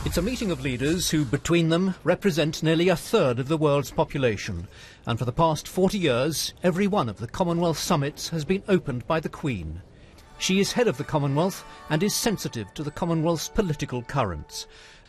It's a meeting of leaders who, between them, represent nearly a third of the world's population. And for the past 40 years, every one of the Commonwealth summits has been opened by the Queen. She is head of the Commonwealth and is sensitive to the Commonwealth's political currents.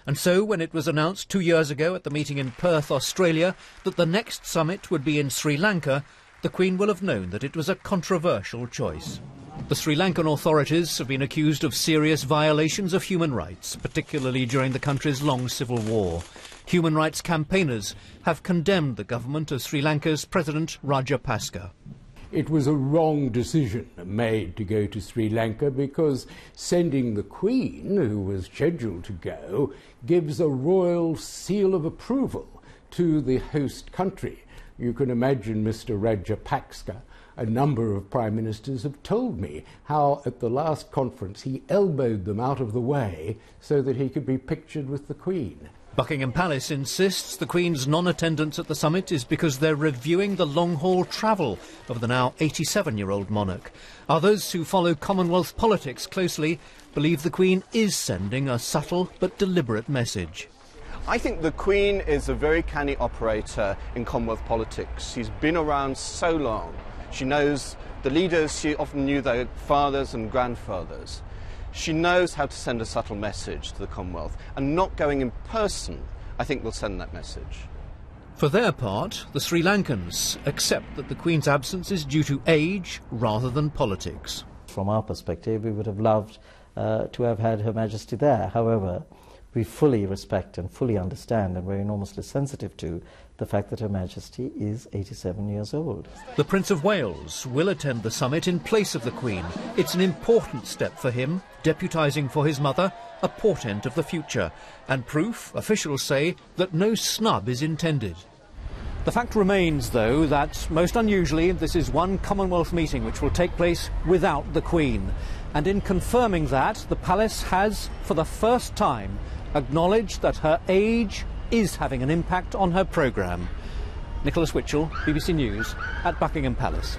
And so, when it was announced 2 years ago at the meeting in Perth, Australia, that the next summit would be in Sri Lanka, the Queen will have known that it was a controversial choice. The Sri Lankan authorities have been accused of serious violations of human rights, particularly during the country's long civil war. Human rights campaigners have condemned the government of Sri Lanka's President Rajapaksa. It was a wrong decision made to go to Sri Lanka because sending the Queen, who was scheduled to go, gives a royal seal of approval to the host country. You can imagine Mr. Rajapaksa. A number of prime ministers have told me how at the last conference he elbowed them out of the way so that he could be pictured with the Queen. Buckingham Palace insists the Queen's non-attendance at the summit is because they're reviewing the long-haul travel of the now 87-year-old monarch. Others who follow Commonwealth politics closely believe the Queen is sending a subtle but deliberate message. I think the Queen is a very canny operator in Commonwealth politics. She's been around so long. She knows the leaders, she often knew their fathers and grandfathers. She knows how to send a subtle message to the Commonwealth, and not going in person, I think, will send that message. For their part, the Sri Lankans accept that the Queen's absence is due to age rather than politics. From our perspective, we would have loved to have had Her Majesty there. However, we fully respect and fully understand, and we're enormously sensitive to the fact that Her Majesty is 87 years old. The Prince of Wales will attend the summit in place of the Queen. It's an important step for him, deputising for his mother, a portent of the future, and proof, officials say, that no snub is intended. The fact remains, though, that, most unusually, this is one Commonwealth meeting which will take place without the Queen. And in confirming that, the Palace has, for the first time, acknowledged that her age is having an impact on her programme. Nicholas Witchell, BBC News, at Buckingham Palace.